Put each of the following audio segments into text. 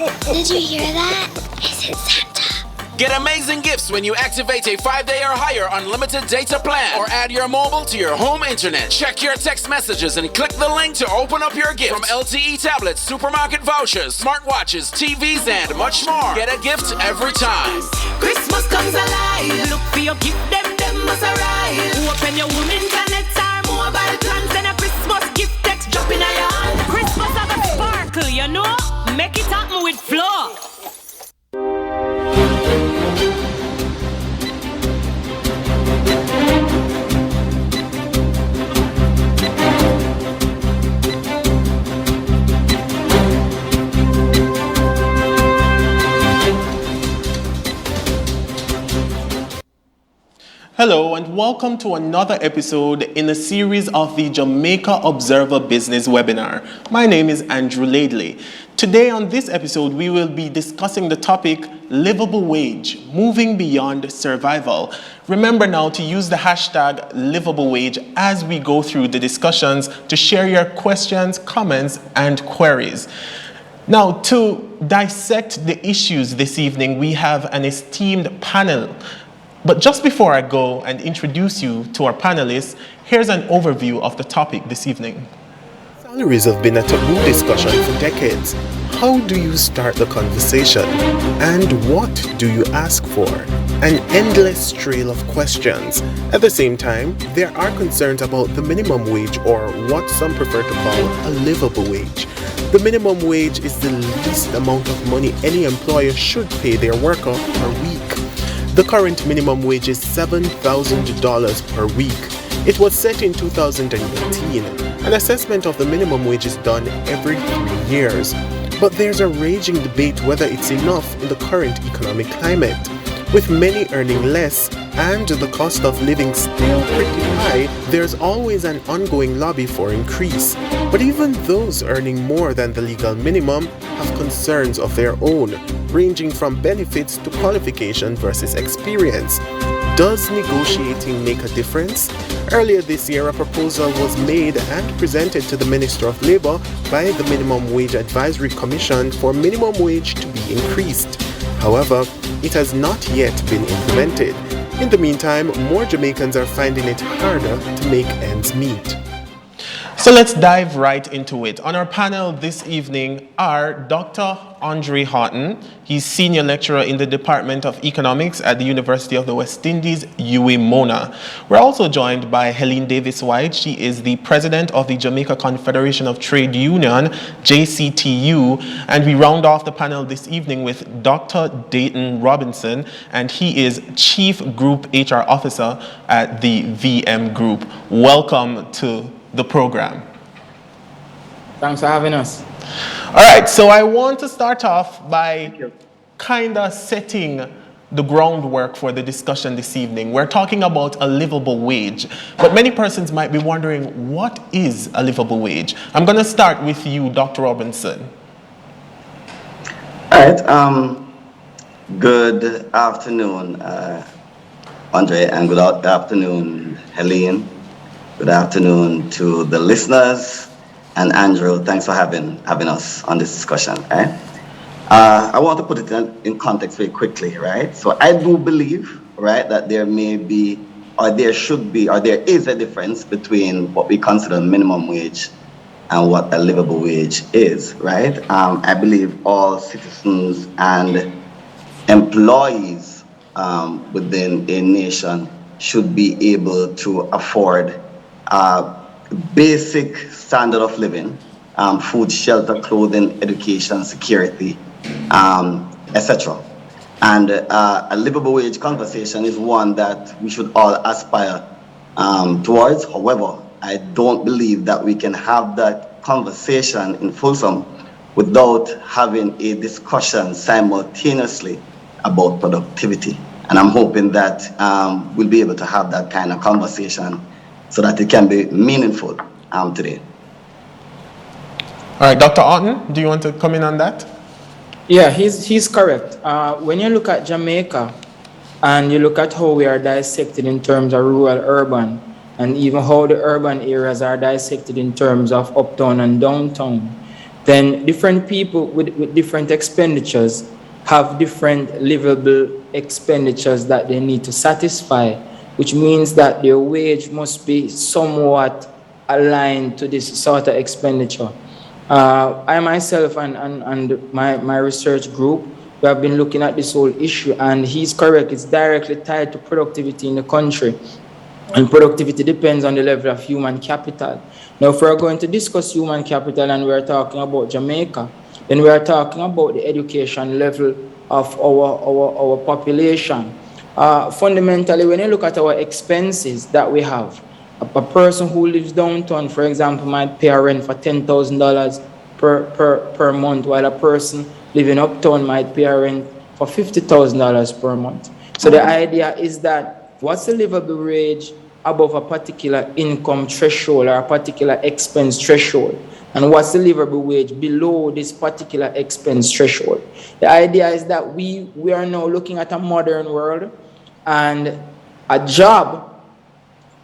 Did you hear that? I said Santa. Get amazing gifts when you activate a 5-day or higher unlimited data plan or add your mobile to your home internet. Check your text messages and click the link to open up your gift. From LTE tablets, supermarket vouchers, smartwatches, TVs, and much more. Get a gift every time. Christmas comes alive. Look for your gift, them must arrive. Open your woman connect our mobile plans and a Christmas gift text drop in your hand. Christmas have a sparkle, you know? Make it happen with flow. Hello and welcome to another episode in a series of the Jamaica Observer Business Webinar. My name is Andrew Laidley. Today on this episode we will be discussing the topic livable wage, moving beyond survival. Remember now to use the hashtag livable wage as we go through the discussions to share your questions, comments and queries. Now, to dissect the issues this evening, we have an esteemed panel. But just before I go and introduce you to our panelists, here's an overview of the topic this evening. Salaries have been a taboo discussion for decades. How do you start the conversation? And what do you ask for? An endless trail of questions. At the same time, there are concerns about the minimum wage, or what some prefer to call a livable wage. The minimum wage is the least amount of money any employer should pay their worker per week. The current minimum wage is $7,000 per week. It was set in 2018. An assessment of the minimum wage is done every 3 years. But there's a raging debate whether it's enough in the current economic climate. With many earning less and the cost of living still pretty high, there's always an ongoing lobby for increase. But even those earning more than the legal minimum have concerns of their own, ranging from benefits to qualification versus experience. Does negotiating make a difference? Earlier this year, a proposal was made and presented to the Minister of Labour by the Minimum Wage Advisory Commission for minimum wage to be increased. However, it has not yet been implemented. In the meantime, more Jamaicans are finding it harder to make ends meet. So let's dive right into it. On our panel this evening are Dr. Andre Houghton. He's Senior Lecturer in the Department of Economics at the University of the West Indies, UWI Mona. We're also joined by Helene Davis-White. She is the President of the Jamaica Confederation of Trade Union, JCTU. And we round off the panel this evening with Dr. Dayton Robinson, and he is Chief Group HR Officer at the VM Group. Welcome to the program. Thanks for having us. All right, so I want to start off by kind of setting the groundwork for the discussion this evening. We're talking about a livable wage, but many persons might be wondering, what is a livable wage? I'm going to start with you, Dr. Robinson. All right, good afternoon, Andre, and good afternoon, Helene. Good afternoon to the listeners, and Andrew, thanks for having us on this discussion. Right? I want to put it in context very quickly, right? So I do believe, right, that there may be, or there should be, or there is a difference between what we consider minimum wage and what a livable wage is, right? I believe all citizens and employees within a nation should be able to afford basic standard of living, food, shelter, clothing, education, security, etc. And a livable wage conversation is one that we should all aspire towards. However, I don't believe that we can have that conversation in Folsom without having a discussion simultaneously about productivity. And I'm hoping that we'll be able to have that kind of conversation so that it can be meaningful today. All right, Dr. Houghton, do you want to come in on that? Yeah, he's correct. When you look at Jamaica and you look at how we are dissected in terms of rural, urban, and even how the urban areas are dissected in terms of uptown and downtown, then different people with different expenditures have different livable expenditures that they need to satisfy, which means that their wage must be somewhat aligned to this sort of expenditure. I myself and my research group, we have been looking at this whole issue, and he's correct, it's directly tied to productivity in the country. And productivity depends on the level of human capital. Now, if we're going to discuss human capital and we're talking about Jamaica, then we are talking about the education level of our population. Fundamentally, when you look at our expenses that we have, a person who lives downtown, for example, might pay a rent for $10,000 per month, while a person living uptown might pay a rent for $50,000 per month. So the idea is that what's the livable wage above a particular income threshold or a particular expense threshold, and what's the livable wage below this particular expense threshold. The idea is that we are now looking at a modern world, and a job,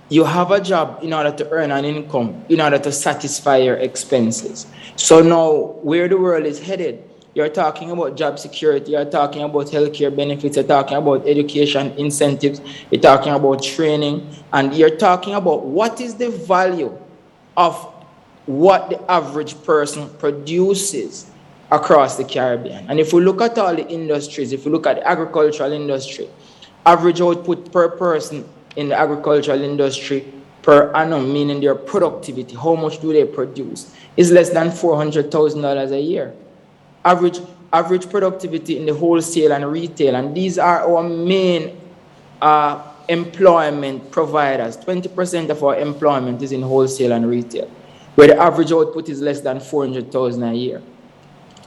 you have a job in order to earn an income, in order to satisfy your expenses. So now, where the world is headed, you're talking about job security, you're talking about healthcare benefits, you're talking about education incentives, you're talking about training, and you're talking about what is the value of what the average person produces across the Caribbean. And if we look at all the industries, if we look at the agricultural industry, average output per person in the agricultural industry per annum, meaning their productivity, how much do they produce, is less than $400,000 a year. Average productivity in the wholesale and retail, and these are our main employment providers. 20% of our employment is in wholesale and retail, where the average output is less than $400,000 a year.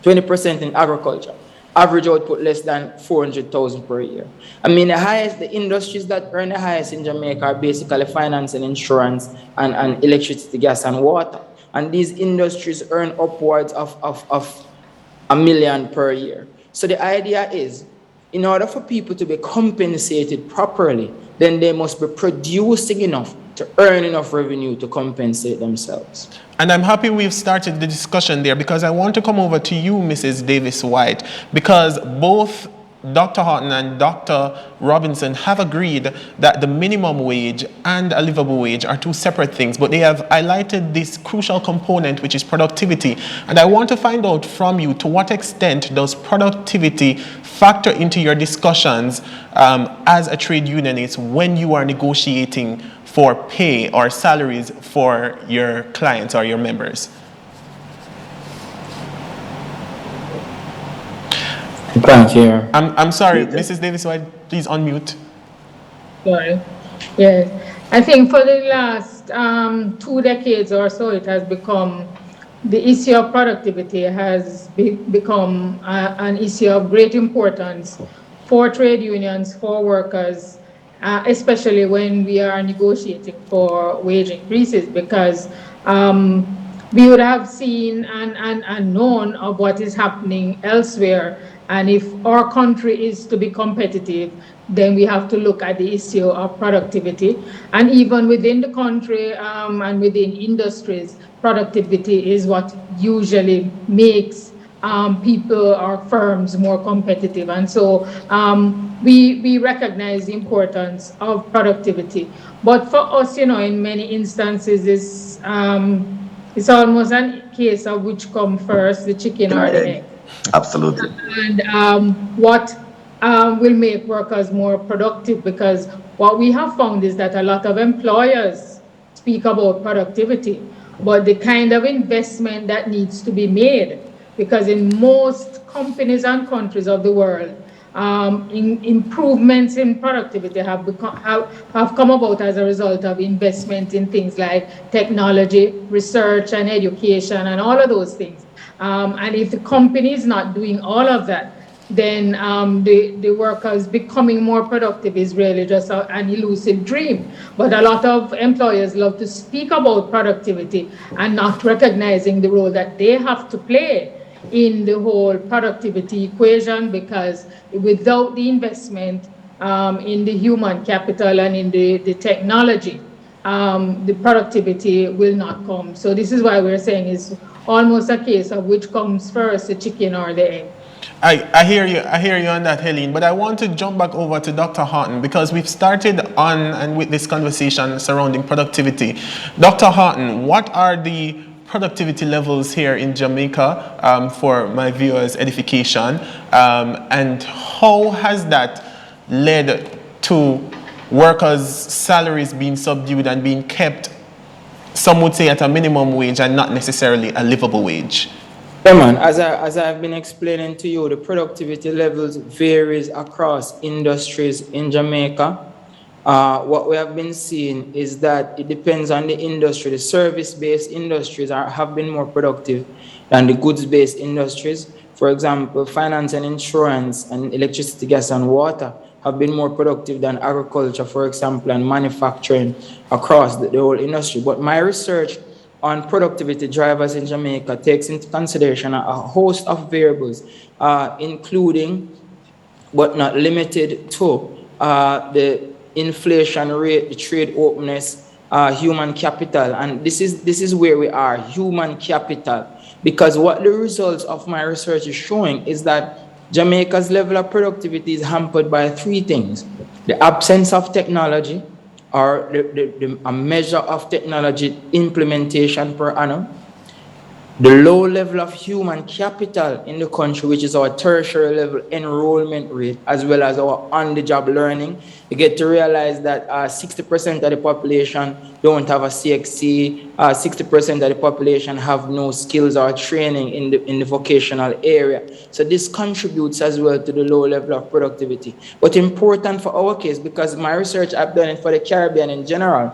20% in agriculture, average output less than $400,000 per year. I mean, the industries that earn the highest in Jamaica are basically finance and insurance and electricity, gas, and water. And these industries earn upwards of $1 million per year. So the idea is, in order for people to be compensated properly, then they must be producing enough to earn enough revenue to compensate themselves. And I'm happy we've started the discussion there, because I want to come over to you, Mrs. Davis-White, because both Dr. Houghton and Dr. Robinson have agreed that the minimum wage and a livable wage are two separate things, but they have highlighted this crucial component, which is productivity. And I want to find out from you, to what extent does productivity factor into your discussions as a trade unionist when you are negotiating for pay or salaries for your clients or your members? Thank you. I'm sorry, Mrs. Davis-White, please unmute. Sorry. Yes. I think for the last 2 decades or so, it has become, the issue of productivity has become an issue of great importance for trade unions, for workers, especially when we are negotiating for wage increases, because we would have seen and known of what is happening elsewhere. And if our country is to be competitive, then we have to look at the issue of productivity. And even within the country and within industries, productivity is what usually makes people or firms more competitive. And so we recognize the importance of productivity. But for us, in many instances, it's almost a case of which come first, the chicken or the egg. Absolutely. And what will make workers more productive, because what we have found is that a lot of employers speak about productivity, but the kind of investment that needs to be made, because in most companies and countries of the world, improvements in productivity have come about as a result of investment in things like technology, research, and education, and all of those things. And if the company is not doing all of that, then the workers becoming more productive is really just an elusive dream. But a lot of employers love to speak about productivity and not recognizing the role that they have to play in the whole productivity equation, because without the investment in the human capital and in the technology, the productivity will not come. So this is why we're saying is almost a case of which comes first, the chicken or the egg. I hear you. I hear you on that, Helene. But I want to jump back over to Dr. Horton because we've started on and with this conversation surrounding productivity. Dr. Horton, what are the productivity levels here in Jamaica for my viewers' edification, and how has that led to workers' salaries being subdued and being kept, some would say, at a minimum wage and not necessarily a livable wage? Yeah, man, as I've been explaining to you, the productivity levels varies across industries in Jamaica. What we have been seeing is that it depends on the industry. The service-based industries have been more productive than the goods-based industries. For example, finance and insurance and electricity, gas and water have been more productive than agriculture, for example, and manufacturing across the whole industry. But my research on productivity drivers in Jamaica takes into consideration a host of variables, including, but not limited to, the inflation rate, the trade openness, human capital. And this is where we are, human capital. Because what the results of my research is showing is that Jamaica's level of productivity is hampered by three things: the absence of technology, or a measure of technology implementation per annum, the low level of human capital in the country, which is our tertiary level enrollment rate, as well as our on-the-job learning. You get to realize that 60% of the population don't have a CXC, 60% of the population have no skills or training in the vocational area. So this contributes as well to the low level of productivity. But important for our case, because my research I've done it for the Caribbean in general,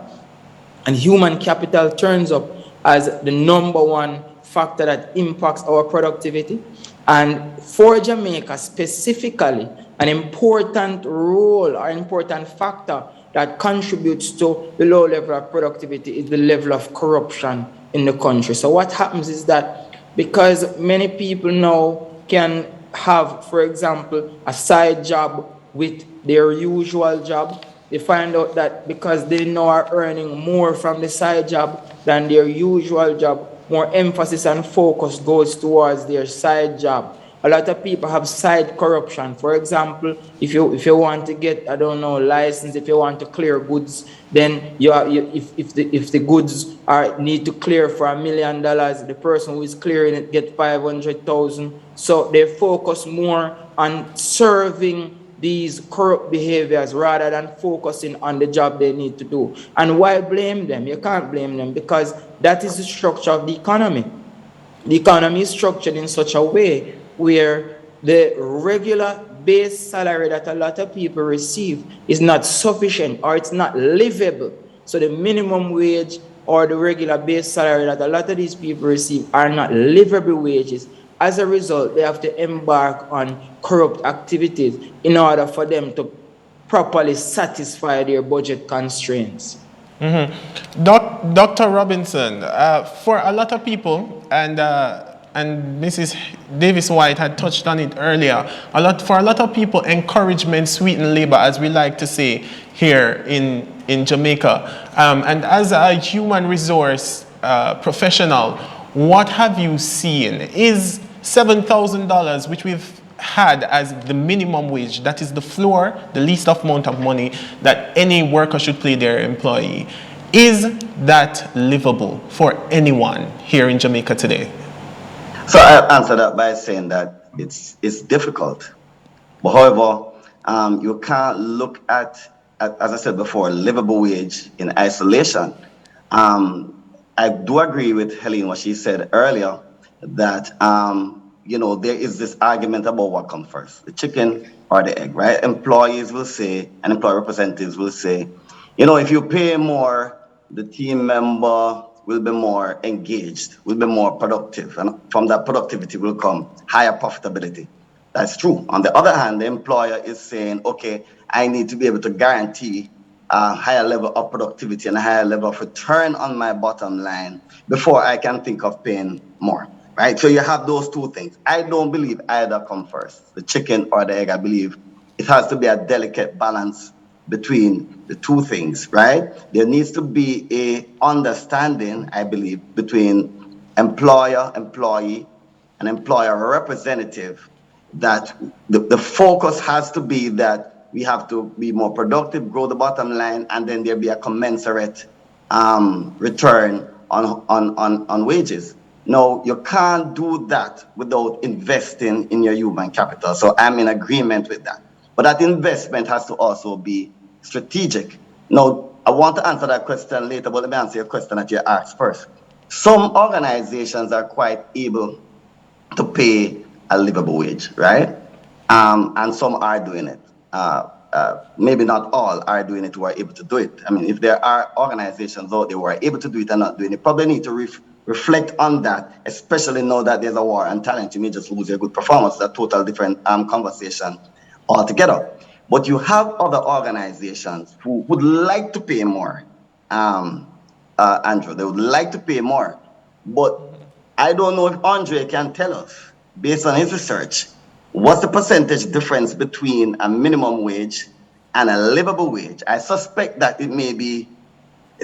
and human capital turns up as the number one factor that impacts our productivity. And for Jamaica specifically, an important role or important factor that contributes to the low level of productivity is the level of corruption in the country. So what happens is that because many people now can have, for example, a side job with their usual job, they find out that because they now are earning more from the side job than their usual job, more emphasis and focus goes towards their side job. A lot of people have side corruption. For example, if you want to get, I don't know, license, if you want to clear goods, then if the goods need to clear for $1 million, the person who is clearing it get 500,000. So they focus more on serving these corrupt behaviors rather than focusing on the job they need to do. And why blame them? You can't blame them because that is the structure of the economy. The economy is structured in such a way where the regular base salary that a lot of people receive is not sufficient or it's not livable. So the minimum wage or the regular base salary that a lot of these people receive are not livable wages. As a result, they have to embark on corrupt activities in order for them to properly satisfy their budget constraints. Mm-hmm. Dr. Robinson, for a lot of people, and Mrs. Davis-White had touched on it earlier, for a lot of people, encouragement sweetens labor, as we like to say here in Jamaica. And as a human resource professional, what have you seen? Is $7,000, which we've had as the minimum wage, that is the floor, the least amount of money that any worker should pay their employee, is that livable for anyone here in Jamaica today? So I'll answer that by saying that it's difficult. But however, you can't look at, as I said before, livable wage in isolation. I do agree with Helene, what she said earlier, that there is this argument about what comes first, the chicken or the egg, right? Employees will say, and employee representatives will say, if you pay more, the team member will be more engaged, will be more productive. And from that productivity will come higher profitability. That's true. On the other hand, the employer is saying, okay, I need to be able to guarantee a higher level of productivity and a higher level of return on my bottom line before I can think of paying more. Right? So you have those two things. I don't believe either come first, the chicken or the egg. I believe it has to be a delicate balance between the two things, right? There needs to be a understanding, I believe, between employer, employee, and employer representative, that the focus has to be that we have to be more productive, grow the bottom line, and then there be a commensurate return on wages. No, you can't do that without investing in your human capital. So I'm in agreement with that. But that investment has to also be strategic. Now, I want to answer that question later, but let me answer your question that you asked first. Some organizations are quite able to pay a livable wage, right? And some are doing it. Maybe not all are doing it who are able to do it. I mean, if there are organizations out there who are able to do it and not doing it, probably need to reflect on that, especially now that there's a war on talent. You may just lose your good performance. It's a total different conversation altogether. But you have other organizations who would like to pay more, Andrew. They would like to pay more. But I don't know if Andre can tell us, based on his research, what's the percentage difference between a minimum wage and a livable wage? I suspect that it may be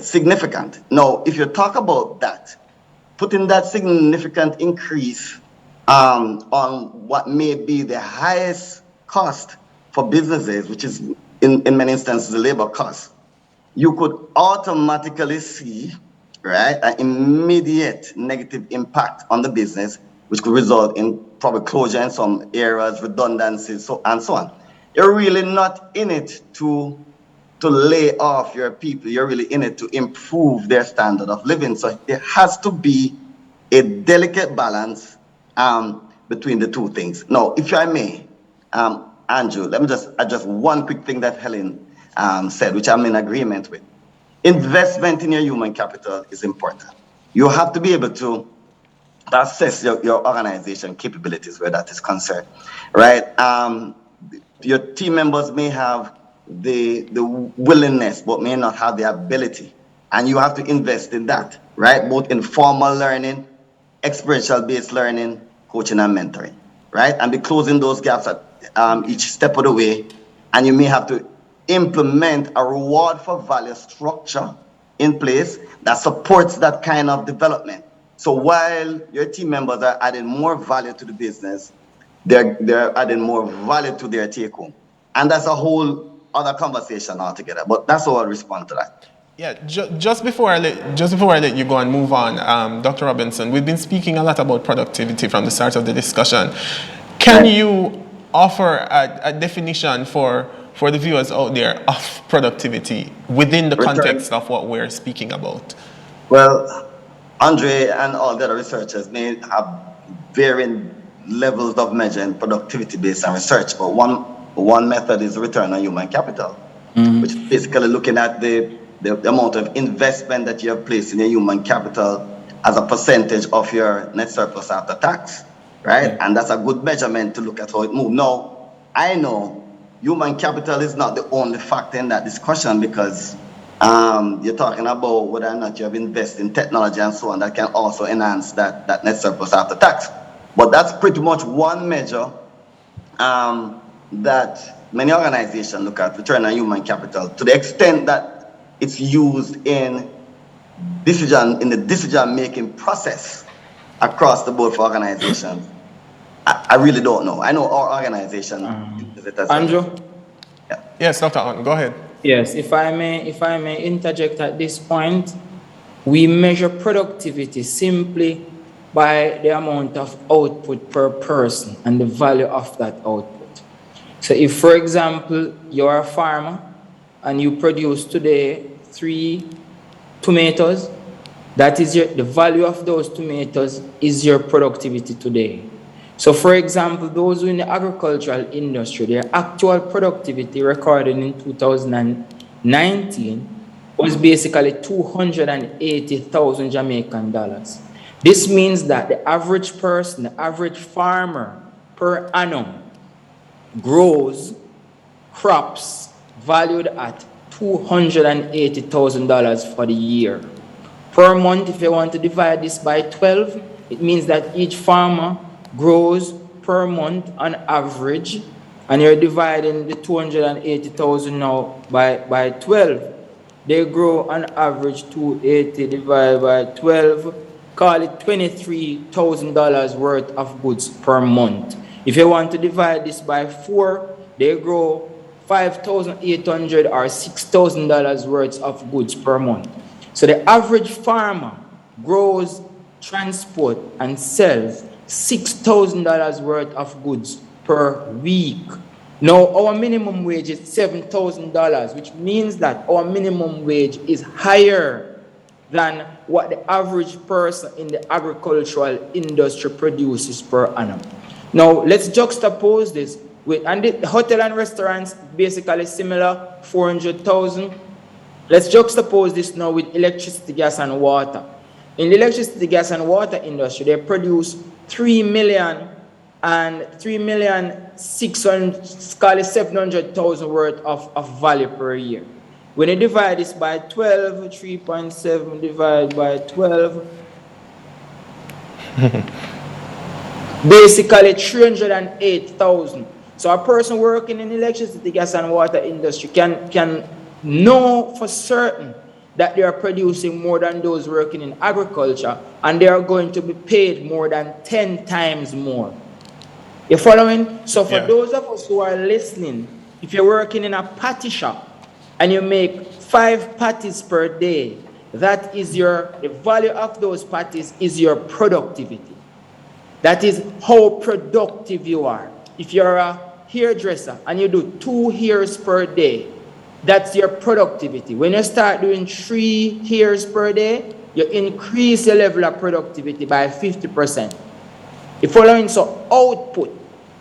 significant. Now, if you talk about that, putting that significant increase on what may be the highest cost for businesses, which is in many instances the labor cost, you could automatically see, right, an immediate negative impact on the business, which could result in probably closure in some areas, redundancies, and so on. You're really not in it to lay off your people. You're really in it to improve their standard of living. So there has to be a delicate balance between the two things. Now, if I may, Andrew, let me just address one quick thing that Helen said, which I'm in agreement with. Investment in your human capital is important. You have to be able to assess your organization capabilities where that is concerned, right? Your team members may have the willingness, but may not have the ability. And you have to invest in that, right? Both in formal learning, experiential-based learning, coaching, and mentoring, right? And be closing those gaps at each step of the way. And you may have to implement a reward for value structure in place that supports that kind of development. So while your team members are adding more value to the business, they're adding more value to their take home. And that's a whole other conversation altogether. But that's how I'll respond to that. Yeah, just before I let you go and move on, Dr. Robinson, we've been speaking a lot about productivity from the start of the discussion. Can you offer a definition for the viewers out there of productivity within the context of what we're speaking about? Well, Andre and all the other researchers may have varying levels of measuring productivity based on research, but one method is return on human capital, which is basically looking at the amount of investment that you have placed in your human capital as a percentage of your net surplus after tax, right? Yeah. And that's a good measurement to look at how it moves. Now, I know human capital is not the only factor in that discussion, because you're talking about whether or not you have invested in technology and so on that can also enhance that net surplus after tax. But that's pretty much one measure that many organizations look at, return on human capital, to the extent that it's used in the decision-making process across the board for organizations. I really don't know. I know our organization uses it as Andrew? well. Yeah. Yes, Dr. Hunt, go ahead. Yes, if I may interject at this point, we measure productivity simply by the amount of output per person and the value of that output. So if, for example, you're a farmer and you produce today 3 tomatoes, that is the value of those tomatoes is your productivity today. So for example, those who in the agricultural industry, their actual productivity recorded in 2019 was basically 280,000 Jamaican dollars. This means that the average person, the average farmer per annum grows crops valued at $280,000 for the year. Per month, if you want to divide this by 12, it means that each farmer grows per month on average, and you're dividing the 280,000 now by 12. They grow on average 280 divided by 12 call it $23,000 worth of goods per month. If you want to divide this by 4, they grow $5,800 or $6,000 worth of goods per month. So the average farmer grows, transport, and sells $6,000 worth of goods per week. Now, our minimum wage is $7,000, which means that our minimum wage is higher than what the average person in the agricultural industry produces per annum. Now, let's juxtapose this with, and the hotel and restaurants basically similar, 400,000. Let's juxtapose this now with electricity, gas, and water. In the electricity, gas, and water industry, they produce 3,700,000 worth of value per year. When you divide this by 12, 3.7 divided by 12, basically 308,000. So a person working in the electricity, gas, and water industry can know for certain that they are producing more than those working in agriculture, and they are going to be paid more than 10 times more. You following? So for those of us who are listening, if you're working in a patty shop and you make 5 patties per day, that is the value of those patties is your productivity. That is how productive you are. If you're a hairdresser and you do 2 hairs per day, that's your productivity. When you start doing 3 hairs per day, you increase your level of productivity by 50%. You following? So output.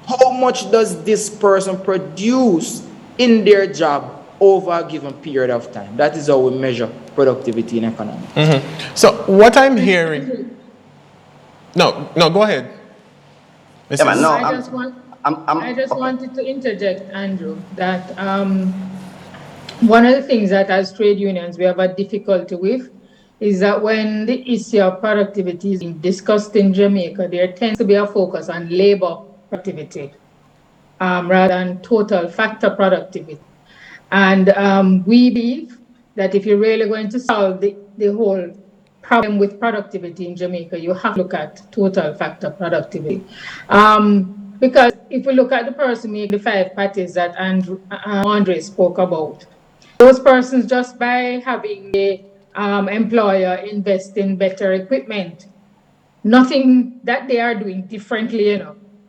How much does this person produce in their job over a given period of time? That is how we measure productivity in economics. So what I'm hearing... No, go ahead. Yeah, man, no, I just wanted to interject, Andrew, that one of the things that as trade unions we have a difficulty with is that when the issue of productivity is discussed in Jamaica, there tends to be a focus on labor productivity rather than total factor productivity. And we believe that if you're really going to solve the whole problem with productivity in Jamaica, you have to look at total factor productivity. Because if we look at the person making the 5 patties that Andre spoke about, those persons, just by having the employer invest in better equipment, nothing that they are doing differently,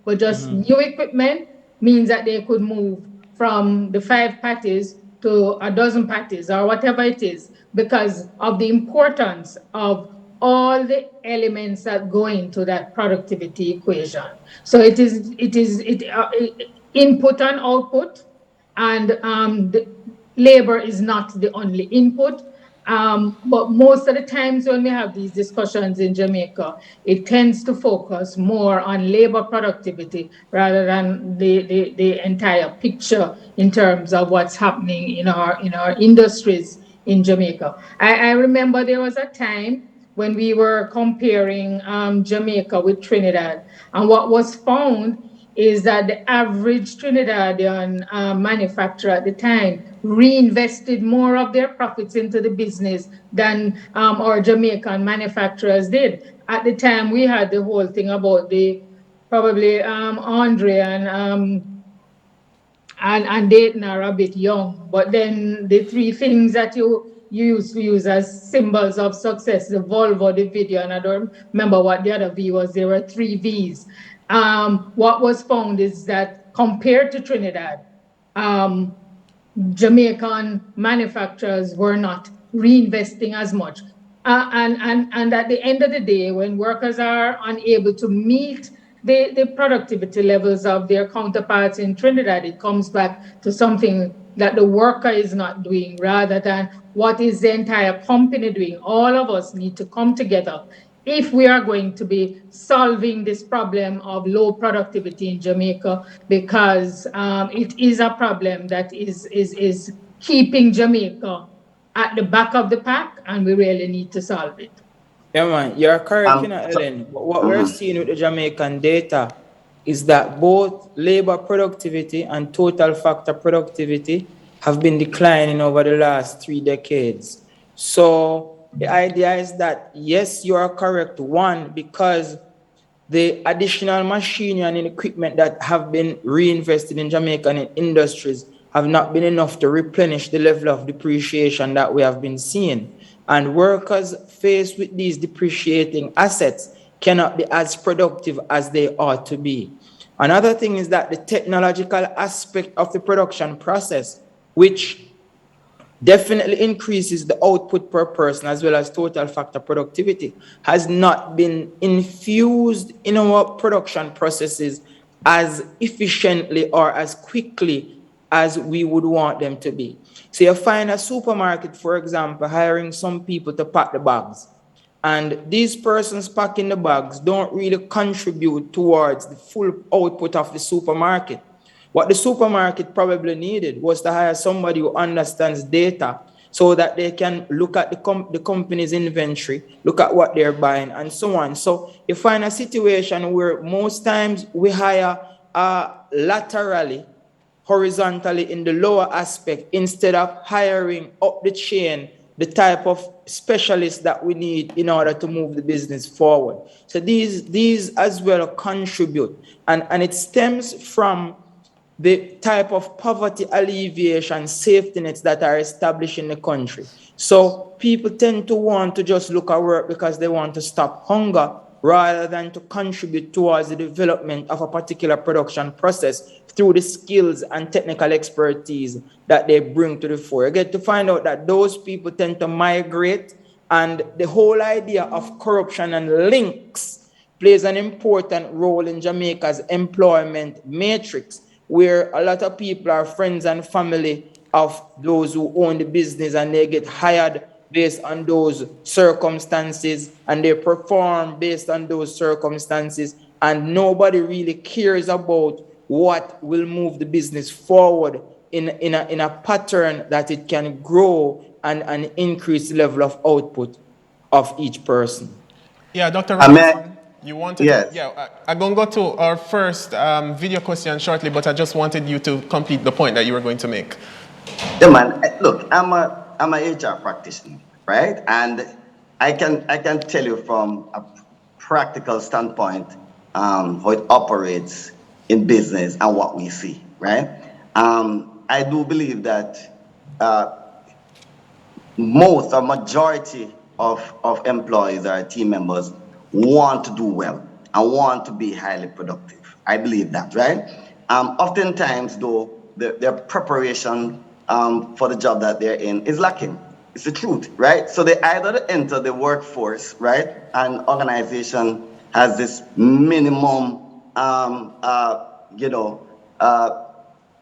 but just new equipment means that they could move from the 5 patties to a dozen patties or whatever it is, because of the importance of all the elements that go into that productivity equation. So it is input and output, and the labor is not the only input. But most of the times when we have these discussions in Jamaica, it tends to focus more on labor productivity rather than the entire picture in terms of what's happening in our industries in Jamaica. I remember there was a time when we were comparing Jamaica with Trinidad, and what was found is that the average Trinidadian manufacturer at the time reinvested more of their profits into the business than our Jamaican manufacturers did. At the time, we had the whole thing about probably Andre and Dayton are a bit young, but then the 3 things that you used to use as symbols of success, the Volvo, the video, and I don't remember what the other V was. There were 3 Vs. What was found is that compared to Trinidad, Jamaican manufacturers were not reinvesting as much. And at the end of the day, when workers are unable to meet the productivity levels of their counterparts in Trinidad, it comes back to something that the worker is not doing rather than what is the entire company doing. All of us need to come together if we are going to be solving this problem of low productivity in Jamaica, because it is a problem that is keeping Jamaica at the back of the pack, and we really need to solve it. Yeah, man, you're correct, Ellen. What we're seeing with the Jamaican data is that both labor productivity and total factor productivity have been declining over the last 3 decades. So the idea is that, yes, you are correct. One, because the additional machinery and equipment that have been reinvested in Jamaican industries have not been enough to replenish the level of depreciation that we have been seeing. And workers faced with these depreciating assets cannot be as productive as they ought to be. Another thing is that the technological aspect of the production process, which definitely increases the output per person as well as total factor productivity, has not been infused in our production processes as efficiently or as quickly as we would want them to be. So you find a supermarket, for example, hiring some people to pack the bags. And these persons packing the bags don't really contribute towards the full output of the supermarket. What the supermarket probably needed was to hire somebody who understands data so that they can look at the company's inventory, look at what they're buying, and so on. So you find a situation where most times we hire laterally, horizontally in the lower aspect, instead of hiring up the chain the type of specialists that we need in order to move the business forward. So these as well contribute, and it stems from the type of poverty alleviation safety nets that are established in the country. So people tend to want to just look at work because they want to stop hunger rather than to contribute towards the development of a particular production process through the skills and technical expertise that they bring to the fore. You get to find out that those people tend to migrate, and the whole idea of corruption and links plays an important role in Jamaica's employment matrix, where a lot of people are friends and family of those who own the business, and they get hired based on those circumstances, and they perform based on those circumstances, and nobody really cares about what will move the business forward in a pattern that it can grow and increase the level of output of each person. Yeah, Dr. Robinson, you wanted yes. I'm going to go to our first video question shortly, but I just wanted you to complete the point that you were going to make. Yeah, man. Look, I'm a HR practitioner, right? And I can tell you from a practical standpoint how it operates in business and what we see, right? I do believe that most or majority of employees or team members want to do well and want to be highly productive. I believe that, right? Oftentimes, though, their preparation for the job that they're in is lacking. It's the truth, right? So they either enter the workforce, right? An organization has this minimum,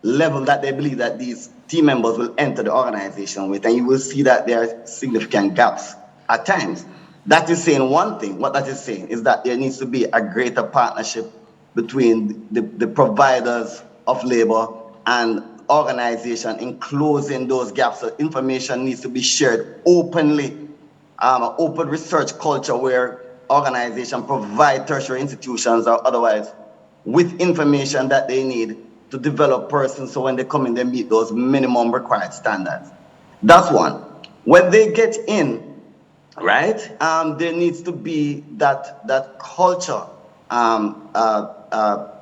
level that they believe that these team members will enter the organization with, and you will see that there are significant gaps at times. That is saying one thing. What that is saying is that there needs to be a greater partnership between the providers of labor and organization in closing those gaps. So information needs to be shared openly, open research culture where organizations provide tertiary institutions or otherwise with information that they need to develop persons, so when they come in, they meet those minimum required standards. That's one. When they get in, right, there needs to be that culture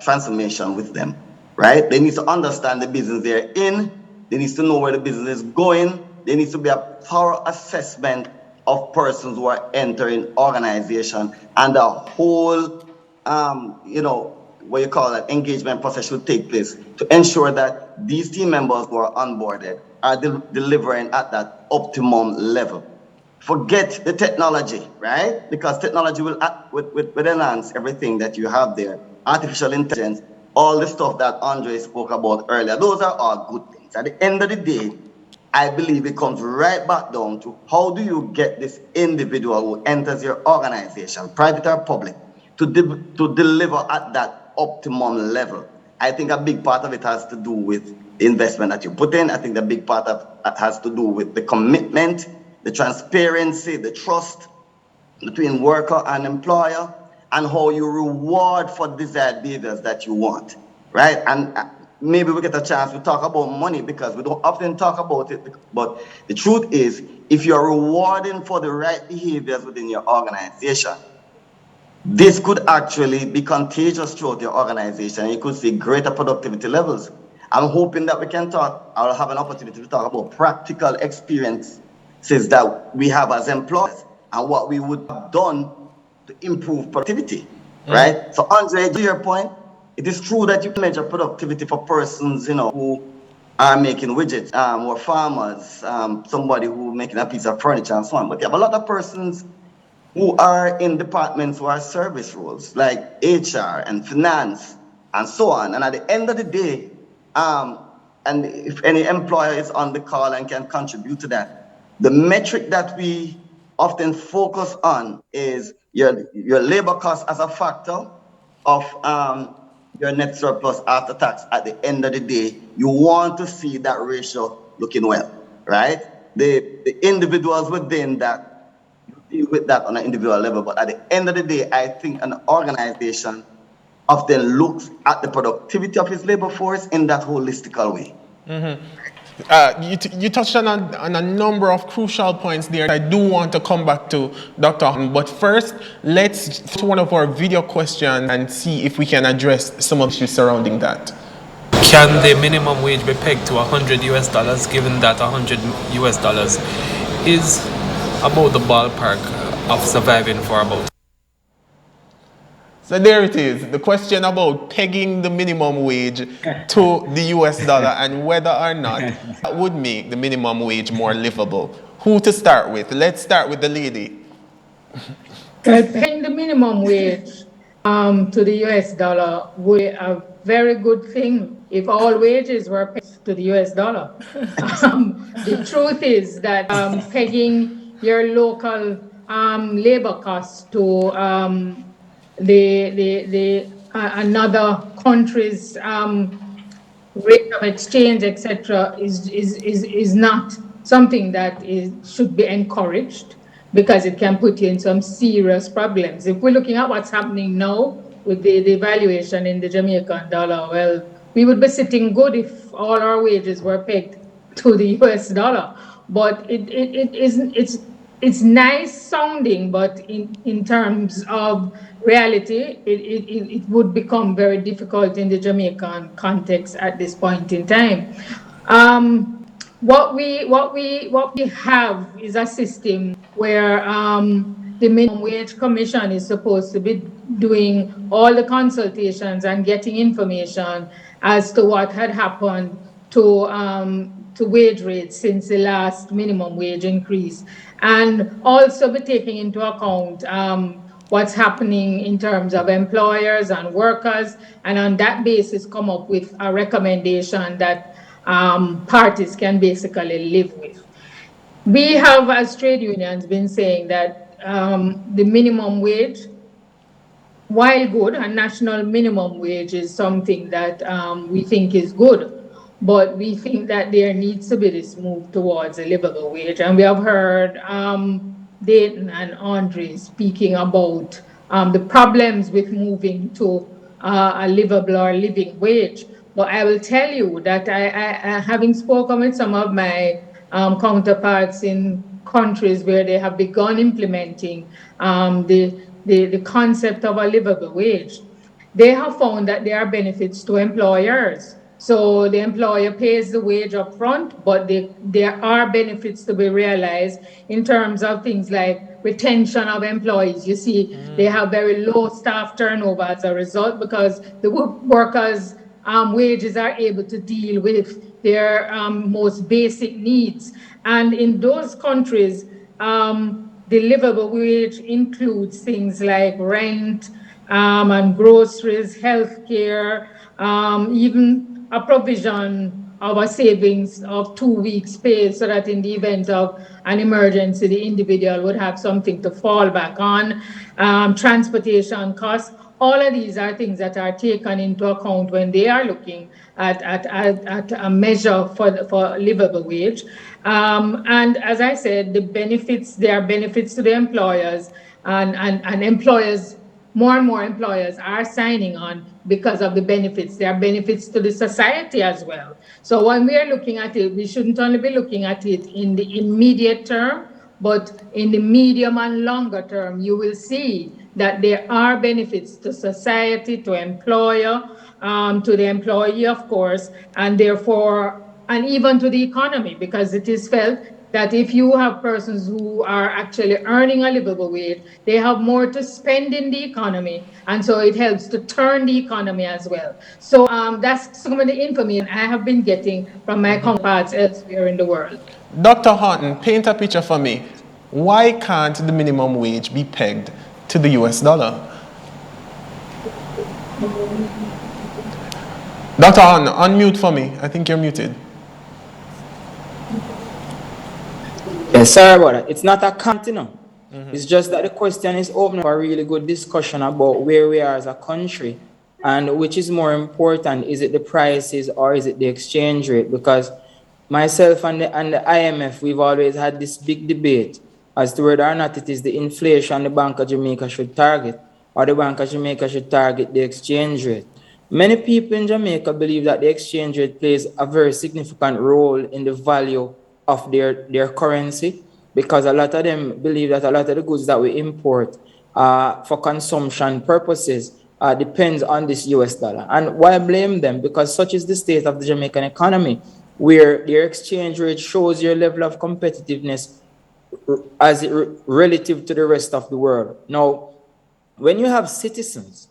transformation with them, right? They need to understand the business they're in. They need to know where the business is going. There needs to be a thorough assessment of persons who are entering organization, and the whole, what you call that engagement process should take place to ensure that these team members who are onboarded are delivering at that optimum level. Forget the technology, right? Because technology will enhance everything that you have there. Artificial intelligence, all the stuff that Andre spoke about earlier, those are all good things. At the end of the day, I believe it comes right back down to how do you get this individual who enters your organization, private or public, to deliver at that optimum level. I think a big part of it has to do with the investment that you put in. I think the big part of it has to do with the commitment, the transparency, the trust between worker and employer, and how you reward for desired behaviors that you want, right? And maybe we get a chance to talk about money because we don't often talk about it. But the truth is, if you're rewarding for the right behaviors within your organization, this could actually be contagious throughout your organization. You could see greater productivity levels. I'm hoping that we can talk, I'll have an opportunity to talk about practical experiences that we have as employers and what we would have done to improve productivity, right? So Andre, to your point, it is true that you can measure productivity for persons, who are making widgets, or farmers, somebody who making a piece of furniture and so on. But you have a lot of persons who are in departments who are service roles like HR and finance and so on. And at the end of the day, and if any employer is on the call and can contribute to that, the metric that we often focus on is your labor cost as a factor of your net surplus after tax. At the end of the day, you want to see that ratio looking well, right? The individuals within that deal with that on an individual level, but at the end of the day, I think an organization often looks at the productivity of its labor force in that holistical way. You touched on a number of crucial points there. I do want to come back to Dr. Hutton, but first, let's to one of our video questions and see if we can address some of the issues surrounding that. Can the minimum wage be pegged to $100 given that $100 is about the ballpark of surviving for about? So there it is, the question about pegging the minimum wage to the US dollar and whether or not that would make the minimum wage more livable. Who to start with? Let's start with the lady. Paying the minimum wage to the US dollar would be a very good thing if all wages were paid to the US dollar. The truth is that pegging your local labor costs to another country's rate of exchange, etc., is not something that should be encouraged, because it can put you in some serious problems. If we're looking at what's happening now with the devaluation in the Jamaican dollar, well, we would be sitting good if all our wages were pegged to the US dollar. But it's nice sounding, but in terms of reality, it would become very difficult in the Jamaican context at this point in time. What we have is a system where the Minimum Wage Commission is supposed to be doing all the consultations and getting information as to what had happened to wage rates since the last minimum wage increase, and also be taking into account what's happening in terms of employers and workers, and on that basis come up with a recommendation that parties can basically live with. We have, as trade unions, been saying that the minimum wage, while good, a national minimum wage is something that we think is good, but we think that there needs to be this move towards a livable wage. And we have heard Dayton and Andre speaking about the problems with moving to a livable or living wage. But I will tell you that I having spoken with some of my counterparts in countries where they have begun implementing the concept of a livable wage, they have found that there are benefits to employers. So the employer pays the wage up front, but there are benefits to be realized in terms of things like retention of employees. You see, they have very low staff turnover as a result, because the workers' wages are able to deal with their most basic needs. And in those countries, the livable wage includes things like rent and groceries, healthcare, even a provision of a savings of 2 weeks' pay, so that in the event of an emergency, the individual would have something to fall back on. Transportation costs, all of these are things that are taken into account when they are looking at a measure for livable wage. And as I said, there are benefits to the employers, and employers more and more employers are signing on because of the benefits. There are benefits to the society as well. So when we are looking at it, we shouldn't only be looking at it in the immediate term, but in the medium and longer term, you will see that there are benefits to society, to employer, to the employee, of course, and therefore, and even to the economy, because it is felt that if you have persons who are actually earning a livable wage, they have more to spend in the economy. And so it helps to turn the economy as well. So that's some of the information I have been getting from my counterparts elsewhere in the world. Dr. Horton, paint a picture for me. Why can't the minimum wage be pegged to the US dollar? Dr. Horton, unmute for me. I think you're muted. Yeah, sorry about that. It's not a count, you know. It's just that the question is open for a really good discussion about where we are as a country and which is more important. Is it the prices or is it the exchange rate? Because myself and the IMF, we've always had this big debate as to whether or not it is the inflation the Bank of Jamaica should target or the Bank of Jamaica should target the exchange rate. Many people in Jamaica believe that the exchange rate plays a very significant role in the value of their currency, because a lot of them believe that a lot of the goods that we import for consumption purposes depends on this US dollar. And why blame them? Because such is the state of the Jamaican economy, where their exchange rate shows your level of competitiveness as relative to the rest of the world. Now, when you have citizens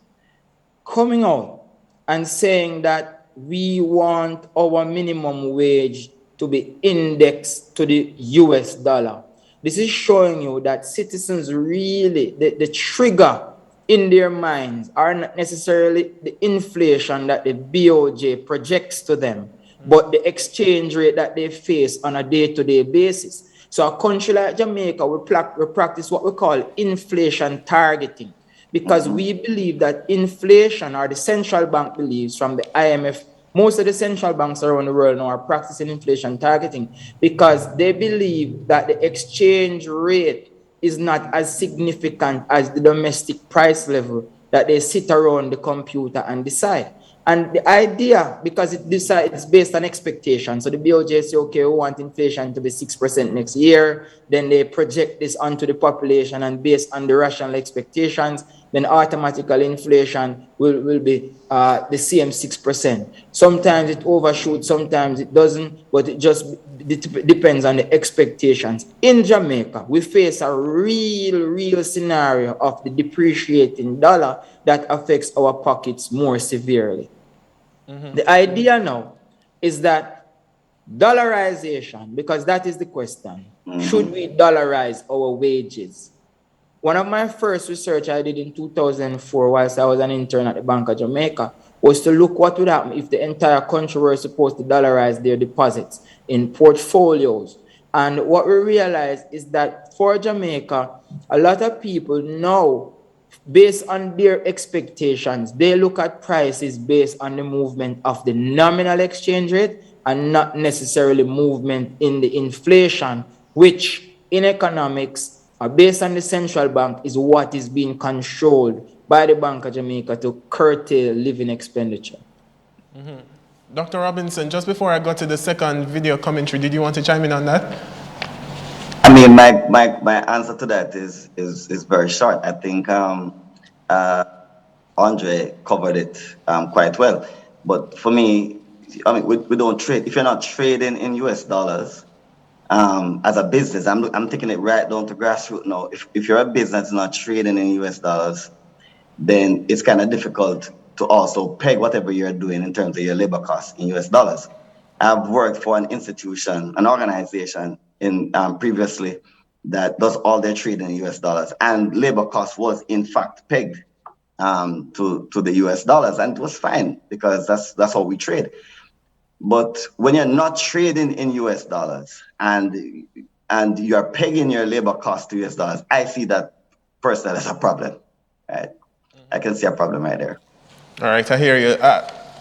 coming out and saying that we want our minimum wage to be indexed to the US dollar, this is showing you that citizens really, the trigger in their minds are not necessarily the inflation that the BOJ projects to them, but the exchange rate that they face on a day-to-day basis. So a country like Jamaica, we practice what we call inflation targeting, because we believe that inflation, or the central bank believes from the IMF, most of the central banks around the world now are practicing inflation targeting because they believe that the exchange rate is not as significant as the domestic price level that they sit around the computer and decide. And the idea, because it's based on expectation. So the BOJ say, okay, we want inflation to be 6% next year. Then they project this onto the population, and based on the rational expectations, then automatically inflation will be the same 6%. Sometimes it overshoots, sometimes it doesn't, but it just depends on the expectations. In Jamaica, we face a real scenario of the depreciating dollar that affects our pockets more severely. The idea now is that dollarization, because that is the question, should we dollarize our wages? One of my first research I did in 2004, whilst I was an intern at the Bank of Jamaica, was to look what would happen if the entire country were supposed to dollarize their deposits in portfolios. And what we realized is that for Jamaica, a lot of people now, based on their expectations, they look at prices based on the movement of the nominal exchange rate and not necessarily movement in the inflation, which in economics, based on the central bank, is what is being controlled by the Bank of Jamaica to curtail living expenditure. Dr. Robinson, just before I got to the second video commentary, did you want to chime in on that? I mean, my answer to that is very short. I think Andre covered it quite well. But for me, I mean, we don't trade. If you're not trading in US dollars, as a business, I'm taking it right down to grassroots now. If you're a business not trading in US dollars, then it's kind of difficult to also peg whatever you're doing in terms of your labor costs in US dollars. I've worked for an institution, an organization previously that does all their trading in US dollars, and labor cost was in fact pegged to the US dollars, and it was fine because that's how we trade. But when you're not trading in US dollars and you're pegging your labor cost to US dollars, I see that personally as a problem. Right? I can see a problem right there. All right, I hear you.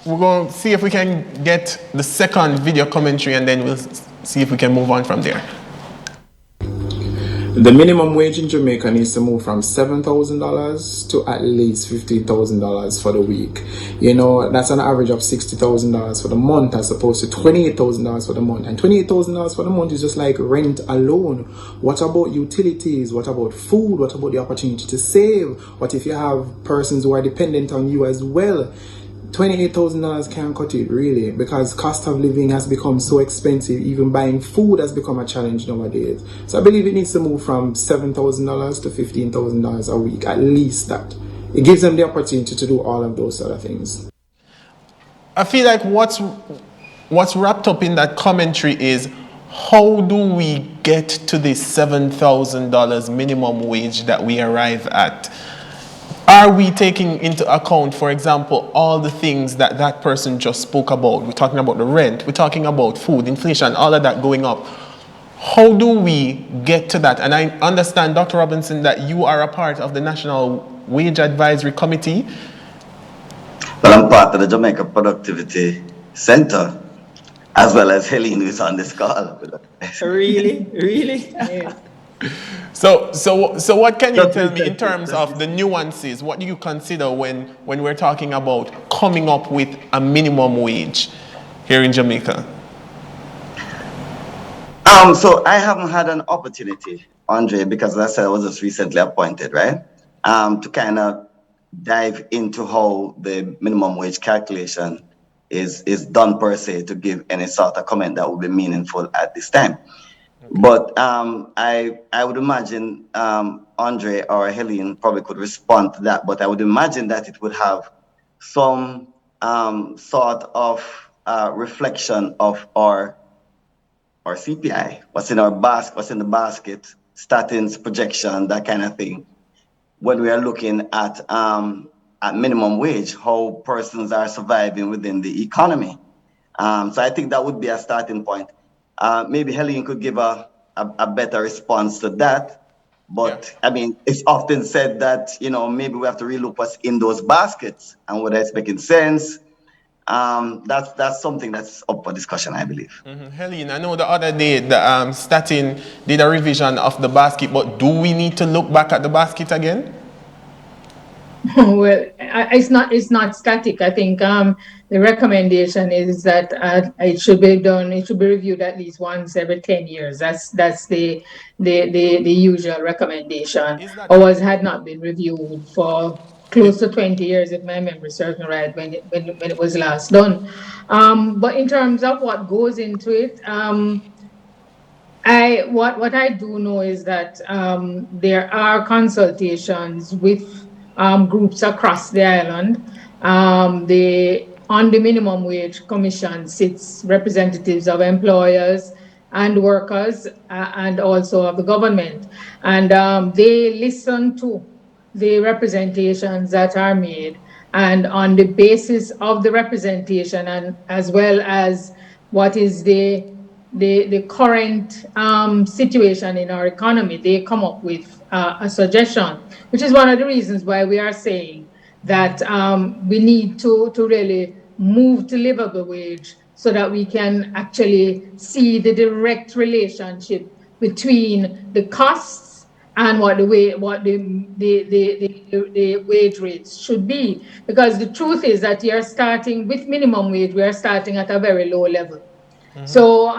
We're going to see if we can get the second video commentary, and then we'll see if we can move on from there. The minimum wage in Jamaica needs to move from $7,000 to at least $15,000 for the week. You know, that's an average of $60,000 for the month as opposed to $28,000 for the month. And $28,000 for the month is just like rent alone. What about utilities? What about food? What about the opportunity to save? What if you have persons who are dependent on you as well? $28,000 can't cut it, really, because cost of living has become so expensive. Even buying food has become a challenge nowadays. So I believe it needs to move from $7,000 to $15,000 a week, at least that. It gives them the opportunity to do all of those sort of things. I feel like what's wrapped up in that commentary is, how do we get to this $7,000 minimum wage that we arrive at? Are we taking into account, for example, all the things that that person just spoke about? We're talking about the rent, we're talking about food, inflation, all of that going up. How do we get to that? And I understand, Dr. Robinson, that you are a part of the National Wage Advisory Committee. Well, I'm part of the Jamaica Productivity Center, as well as Helene, who's on this call. Really? Yeah. So what can you tell me in terms of the nuances? What do you consider when we're talking about coming up with a minimum wage here in Jamaica? So I haven't had an opportunity, Andre, because as I said, I was just recently appointed, right? To kind of dive into how the minimum wage calculation is done per se, to give any sort of comment that would be meaningful at this time. But I would imagine Andre or Helene probably could respond to that. But I would imagine that it would have some sort of reflection of our CPI, what's in our basket, what's in the basket, statins, projection, that kind of thing. When we are looking at minimum wage, how persons are surviving within the economy. So I think that would be a starting point. Maybe Helene could give a better response to that. But yeah. I mean, it's often said that, maybe we have to relook what's in those baskets and whether it's making sense. That's something that's up for discussion, I believe. Mm-hmm. Helene, I know the other day the Statin did a revision of the basket, but do we need to look back at the basket again? Well, it's not static. I think the recommendation is that it should be done. It should be reviewed at least once every 10 years. That's the usual recommendation. Ours had not been reviewed for close to 20 years, if my memory serves me right, when it was last done. But in terms of what goes into it, what I do know is that there are consultations with groups across the island. On the minimum wage commission sits representatives of employers and workers and also of the government. And they listen to the representations that are made. And on the basis of the representation, and as well as what is the current situation in our economy, they come up with a suggestion, which is one of the reasons why we are saying that we need to really move to livable wage so that we can actually see the direct relationship between the costs and what the wage rates should be. Because the truth is that you are starting with minimum wage, we are starting at a very low level. Mm-hmm. So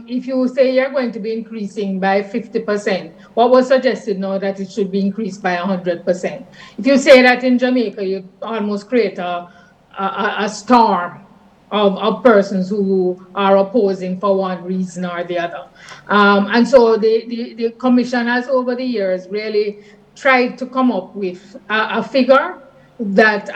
if you say you're going to be increasing by 50%, what was suggested now that it should be increased by 100%. If you say that in Jamaica, you almost create a storm of persons who are opposing for one reason or the other. And so the commission has over the years really tried to come up with a figure that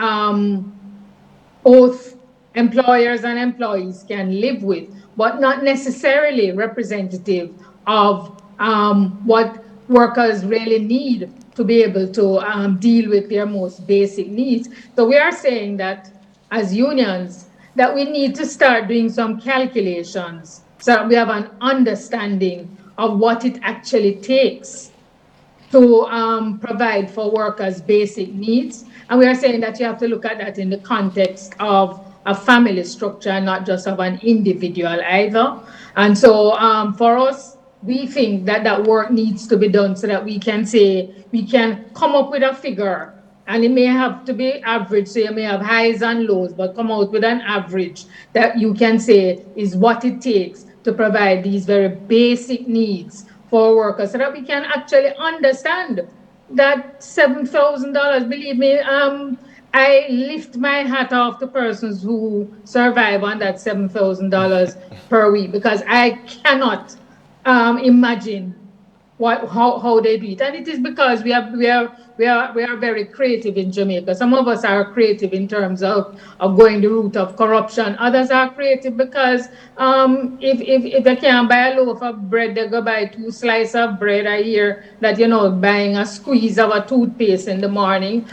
both employers and employees can live with, but not necessarily representative of what workers really need to be able to deal with their most basic needs. So we are saying that as unions, that we need to start doing some calculations so that we have an understanding of what it actually takes to provide for workers' basic needs. And we are saying that you have to look at that in the context of a family structure, not just of an individual either. And so for us, we think that that work needs to be done so that we can say, we can come up with a figure. And it may have to be average, so you may have highs and lows, but come out with an average that you can say is what it takes to provide these very basic needs for workers so that we can actually understand that $7,000, believe me, I lift my hat off to persons who survive on that $7,000 per week because I cannot imagine how they do it. And it is because we are very creative in Jamaica. Some of us are creative in terms of going the route of corruption. Others are creative because if they can't buy a loaf of bread, they go buy 2 slices of bread. I hear that, buying a squeeze of a toothpaste in the morning.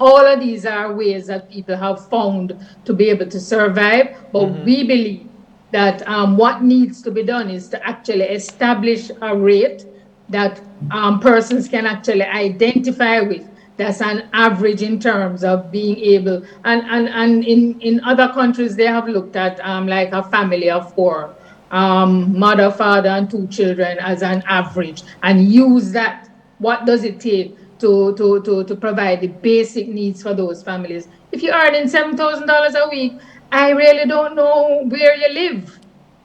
All of these are ways that people have found to be able to survive. But we believe that what needs to be done is to actually establish a rate that persons can actually identify with. That's an average in terms of being able, and in other countries, they have looked at like a family of four, mother, father, and 2 children as an average, and use that. What does it take to provide the basic needs for those families? If you're earning $7,000 a week, I really don't know where you live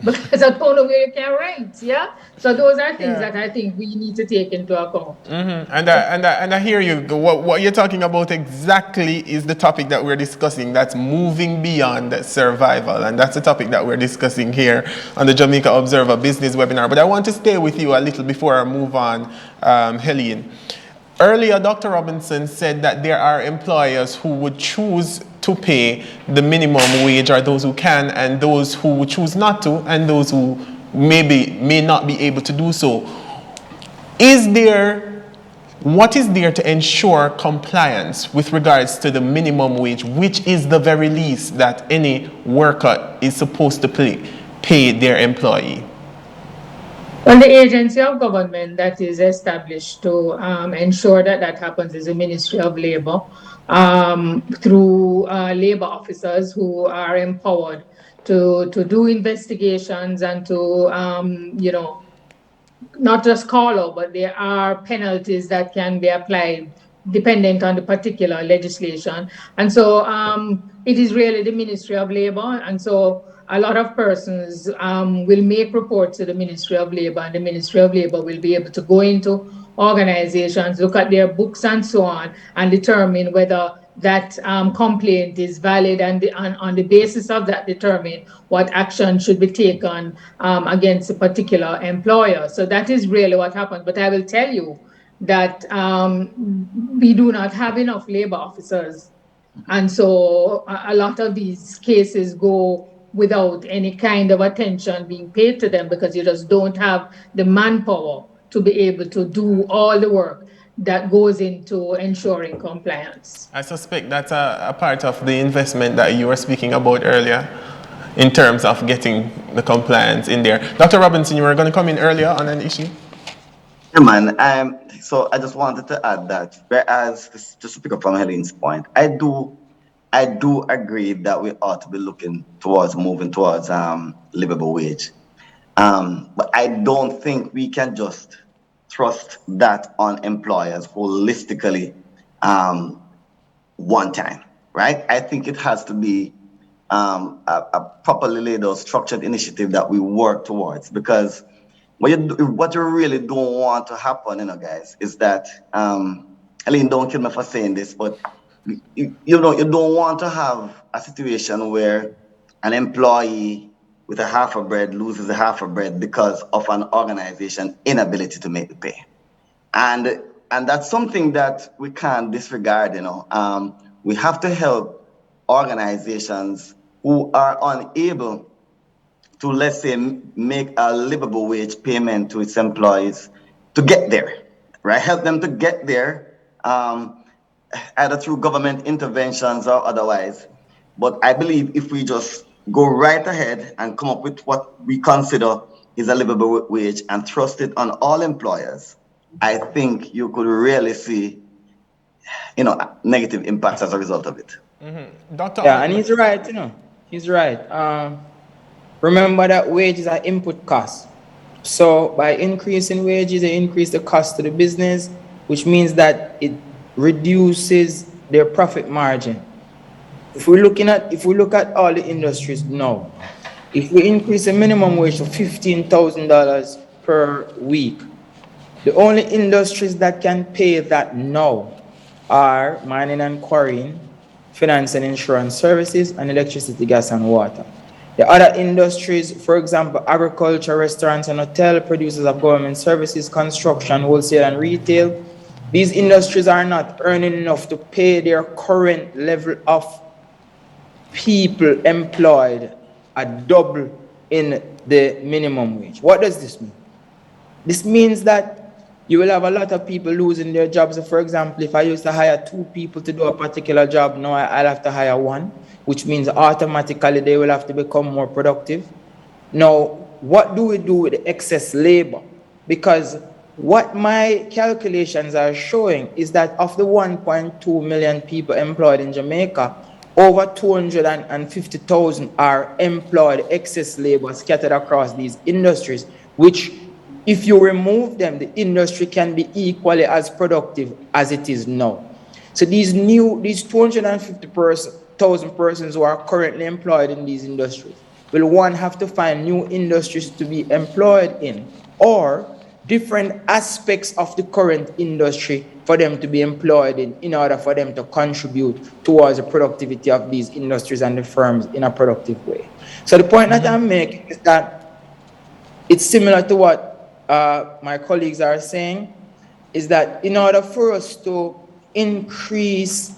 because I don't know where you can rent. Yeah. So those are things that I think we need to take into account. And I hear you. What you're talking about exactly is the topic that we're discussing. That's moving beyond survival, and that's the topic that we're discussing here on the Jamaica Observer Business Webinar. But I want to stay with you a little before I move on, Helene. Earlier, Dr. Robinson said that there are employers who would choose to pay the minimum wage, or those who can, and those who choose not to, and those who may not be able to do so. What is there to ensure compliance with regards to the minimum wage, which is the very least that any worker is supposed to pay their employee? Well, the agency of government that is established to ensure that that happens is the Ministry of Labor, through labor officers who are empowered to do investigations and to, not just call out, but there are penalties that can be applied dependent on the particular legislation. And so it is really the Ministry of Labor. And so a lot of persons will make reports to the Ministry of Labor, and the Ministry of Labor will be able to go into organizations, look at their books and so on, and determine whether that complaint is valid, and on the basis of that, determine what action should be taken against a particular employer. So that is really what happens. But I will tell you that we do not have enough labor officers. And so a lot of these cases go without any kind of attention being paid to them because you just don't have the manpower to be able to do all the work that goes into ensuring compliance. I suspect that's a part of the investment that you were speaking about earlier in terms of getting the compliance in there. Dr. Robinson, you were going to come in earlier on an issue? Yeah, man. So I just wanted to add that, whereas, just to pick up from Helene's point, I do agree that we ought to be moving towards livable wage. But I don't think we can just thrust that on employers holistically one time, right? I think it has to be a properly laid out, structured initiative that we work towards, because what you really don't want to happen, guys, is that, Helene, don't kill me for saying this, but you don't want to have a situation where an employee with a half a bread loses a half a bread because of an organization inability to make the pay. And that's something that we can't disregard, We have to help organizations who are unable to, let's say, make a livable wage payment to its employees to get there, right? Help them to get there, either through government interventions or otherwise. But I believe if we just go right ahead and come up with what we consider is a livable wage and thrust it on all employers, I think you could really see, negative impacts as a result of it. Mm-hmm. Dr. Yeah, and he's right, He's right. Remember that wage is an input cost. So by increasing wages, they increase the cost to the business, which means that it reduces their profit margin. If we look at all the industries now, if we increase the minimum wage to $15,000 per week, the only industries that can pay that now are mining and quarrying, finance and insurance services, and electricity, gas, and water. The other industries, for example, agriculture, restaurants and hotel, producers of government services, construction, wholesale, and retail, these industries are not earning enough to pay their current level of people employed at double in the minimum wage. What does this mean? This means that you will have a lot of people losing their jobs. So for example, if I used to hire 2 people to do a particular job, now I'll have to hire 1, which means automatically they will have to become more productive. Now, what do we do with the excess labor? Because what my calculations are showing is that of the 1.2 million people employed in Jamaica, over 250,000 are employed excess labor scattered across these industries, which if you remove them, the industry can be equally as productive as it is now. So these 250,000 persons who are currently employed in these industries will one have to find new industries to be employed in, or different aspects of the current industry for them to be employed in order for them to contribute towards the productivity of these industries and the firms in a productive way. So the point that I'm making is that it's similar to what my colleagues are saying, is that in order for us to increase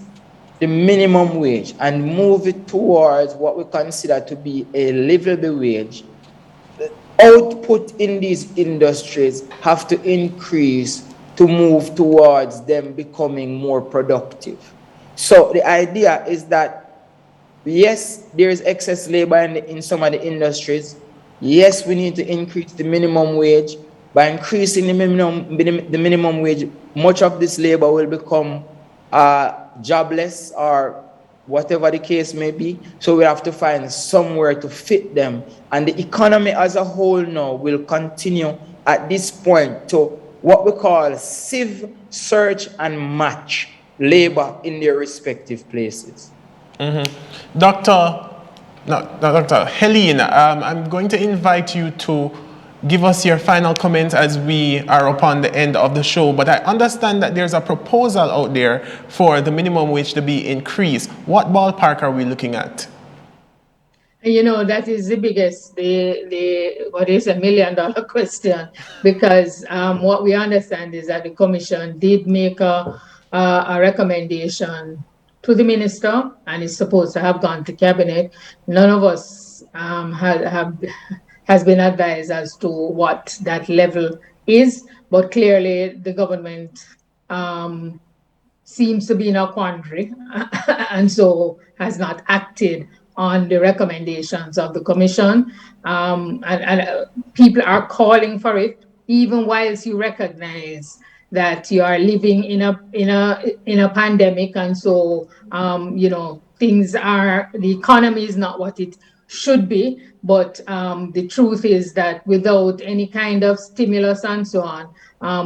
the minimum wage and move it towards what we consider to be a livable wage, the output in these industries have to increase to move towards them becoming more productive. So the idea is that, yes, there is excess labor in some of the industries. Yes, we need to increase the minimum wage. By increasing the minimum wage, much of this labor will become jobless or whatever the case may be. So we have to find somewhere to fit them. And the economy as a whole now will continue at this point to what we call sieve, search, and match labor in their respective places. Dr. Helene, I'm going to invite you to give us your final comments as we are upon the end of the show. But I understand that there's a proposal out there for the minimum wage to be increased. What ballpark are we looking at? You know, that is the biggest, what is $1 million question, because what we understand is that the commission did make a recommendation to the minister, and it's supposed to have gone to cabinet. None of us has been advised as to what that level is, but clearly the government seems to be in a quandary and so has not acted on the recommendations of the commission. And people are calling for it, even whilst you recognize that you are living in a pandemic, and so you know, the economy is not what it should be. But the truth is that without any kind of stimulus and so on,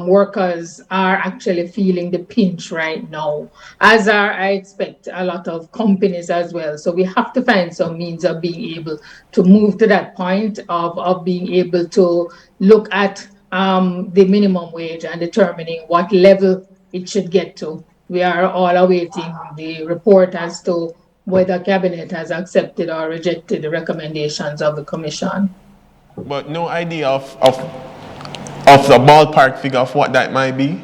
workers are actually feeling the pinch right now, as are, I expect, a lot of companies as well. So we have to find some means of being able to move to that point of being able to look at the minimum wage and determining what level it should get to. We are all awaiting the report as to whether cabinet has accepted or rejected the recommendations of the commission. But no idea of the ballpark figure of what that might be?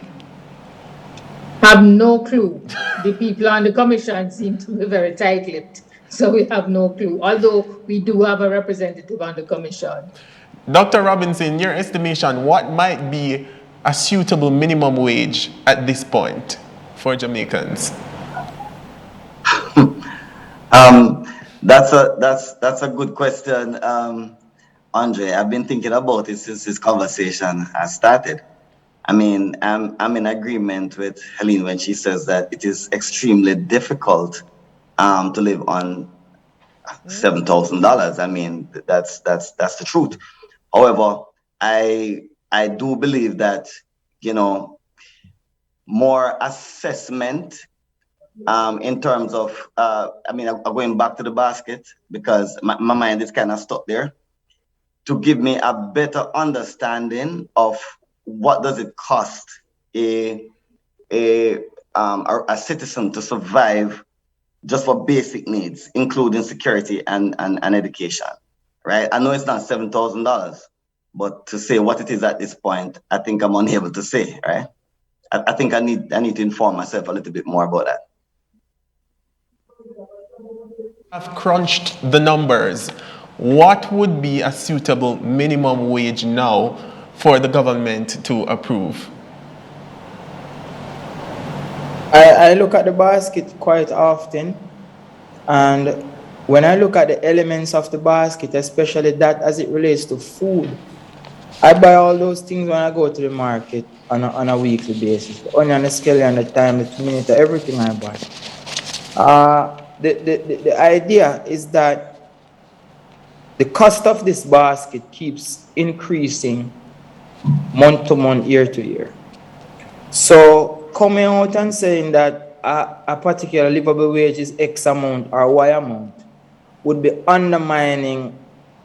Have no clue. The people on the commission seem to be very tight-lipped, so we have no clue, although we do have a representative on the commission. Dr. Robinson, your estimation, what might be a suitable minimum wage at this point for Jamaicans? That's a good question, Andre. I've been thinking about it since this conversation has started. I mean, I'm in agreement with Helene when she says that it is extremely difficult to live on $7,000. I mean, that's the truth. However, I do believe that, more assessment in terms of, I'm going back to the basket because my mind is kind of stuck there, to give me a better understanding of what does it cost a a citizen to survive just for basic needs, including security and education, right? I know it's not $7,000, but to say what it is at this point, I think I'm unable to say, right? I think I need to inform myself a little bit more about that. I've crunched the numbers. What would be a suitable minimum wage now for the government to approve? I look at the basket quite often, and when I look at the elements of the basket, especially that as it relates to food, I buy all those things when I go to the market on a weekly basis. The onion, the scallion, the thyme, the tomato, everything I buy. The idea is that the cost of this basket keeps increasing month to month, year to year. So coming out and saying that a particular livable wage is X amount or Y amount would be undermining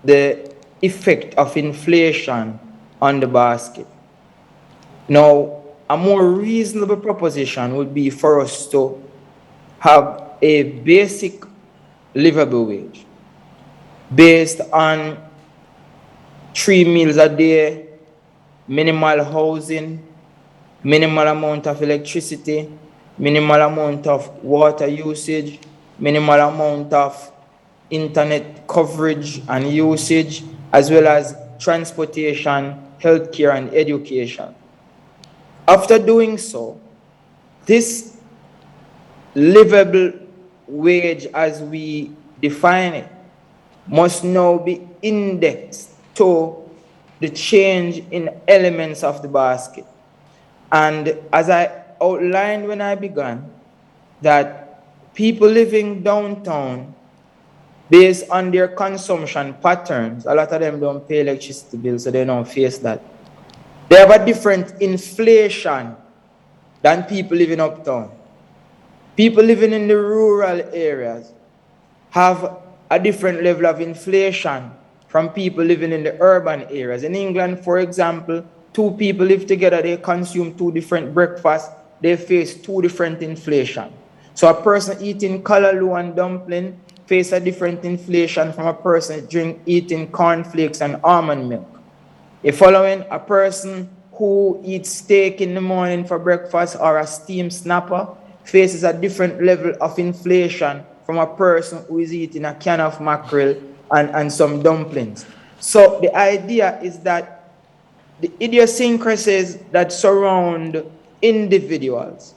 the effect of inflation on the basket. Now, a more reasonable proposition would be for us to have a basic livable wage based on 3 meals a day, minimal housing, minimal amount of electricity, minimal amount of water usage, minimal amount of internet coverage and usage, as well as transportation, healthcare, and education. After doing so, this livable wage as we define it must now be indexed to the change in elements of the basket. And as I outlined when I began, that people living downtown, based on their consumption patterns, a lot of them don't pay electricity bills, so they don't face that. They have a different inflation than people living uptown. People living in the rural areas have a different level of inflation from people living in the urban areas. In England, for example, 2 people live together, they consume 2 different breakfasts, they face 2 different inflation. So a person eating callaloo and dumpling face a different inflation from a person eating cornflakes and almond milk. If following a person who eats steak in the morning for breakfast or a steamed snapper faces a different level of inflation from a person who is eating a can of mackerel and some dumplings. So the idea is that the idiosyncrasies that surround individuals,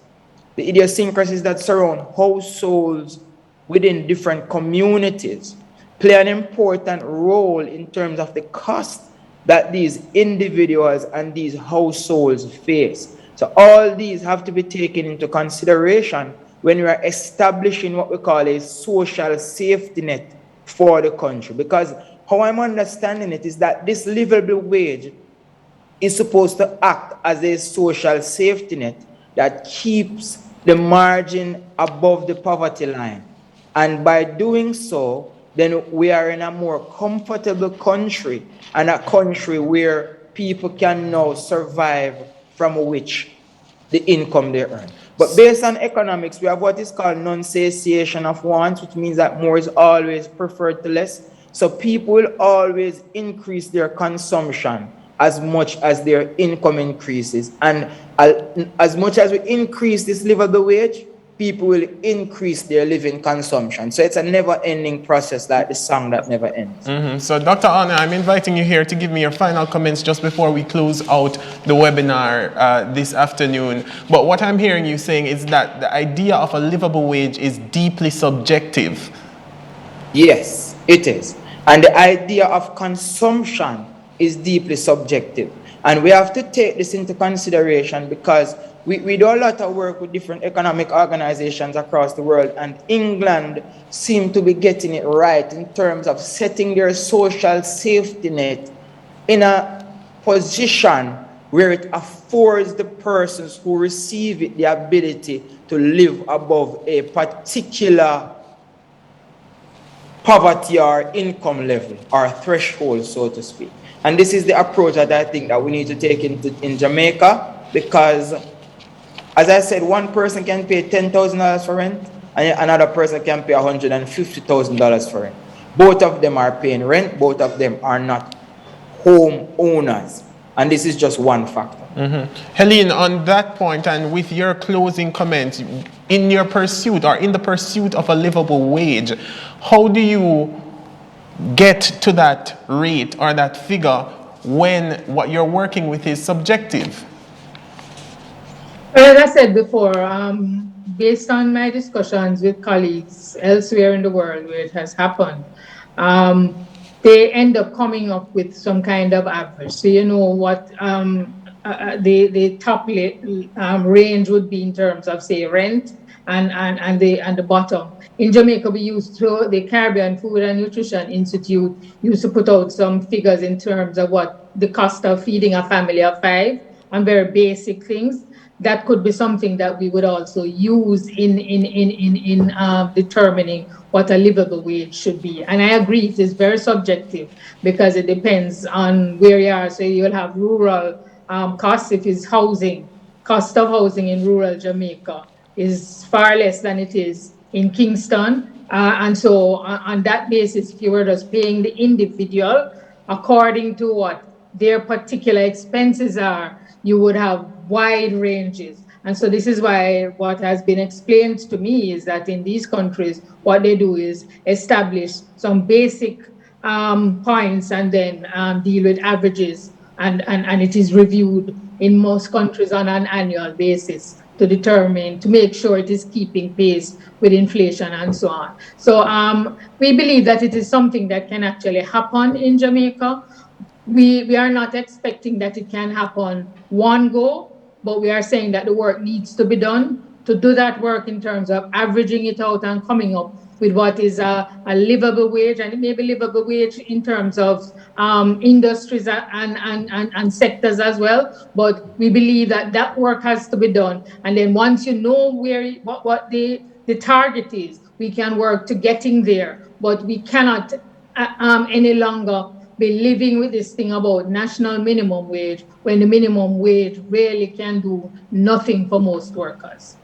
the idiosyncrasies that surround households within different communities play an important role in terms of the cost that these individuals and these households face. So all these have to be taken into consideration when we are establishing what we call a social safety net for the country. Because how I'm understanding it is that this livable wage is supposed to act as a social safety net that keeps the margin above the poverty line. And by doing so, then we are in a more comfortable country, and a country where people can now survive from which the income they earn. But based on economics, we have what is called non-satiation of wants, which means that more is always preferred to less. So people will always increase their consumption as much as their income increases. And as much as we increase this livable wage, people will increase their living consumption. So it's a never-ending process, like the song that never ends. Mm-hmm. So Dr. Anna, I'm inviting you here to give me your final comments just before we close out the webinar this afternoon. But what I'm hearing you saying is that the idea of a livable wage is deeply subjective. Yes, it is. And the idea of consumption is deeply subjective. And we have to take this into consideration because we do a lot of work with different economic organizations across the world, and England seems to be getting it right in terms of setting their social safety net in a position where it affords the persons who receive it the ability to live above a particular poverty or income level or threshold, so to speak. And this is the approach that I think that we need to take in Jamaica, because, as I said, one person can pay $10,000 for rent and another person can pay $150,000 for rent. Both of them are paying rent, both of them are not home owners. And this is just one factor. Helene, on that point and with your closing comments, in your pursuit or in the pursuit of a livable wage, how do you get to that rate or that figure when what you're working with is subjective? Well, as I said before, based on my discussions with colleagues elsewhere in the world where it has happened, they end up coming up with some kind of average. So you know what the top range would be in terms of, say, rent and the bottom. In Jamaica, we used to, the Caribbean Food and Nutrition Institute used to put out some figures in terms of what the cost of feeding a family of 5 and very basic things. That could be something that we would also use in determining what a livable wage should be. And I agree, it is very subjective because it depends on where you are. So you'll have rural costs if it's housing. Cost of housing in rural Jamaica is far less than it is in Kingston. And so on that basis, if you were just paying the individual according to what their particular expenses are, you would have wide ranges. And so this is why what has been explained to me is that in these countries, what they do is establish some basic points and then deal with averages. And it is reviewed in most countries on an annual basis to determine, to make sure it is keeping pace with inflation and so on. So we believe that it is something that can actually happen in Jamaica. We are not expecting that it can happen one go, but we are saying that the work needs to be done. To do that work in terms of averaging it out and coming up with what is a livable wage, and it may be livable wage in terms of industries and sectors as well. But we believe that that work has to be done. And then once you know what the target is, we can work to getting there. But we cannot any longer be living with this thing about national minimum wage when the minimum wage really can do nothing for most workers.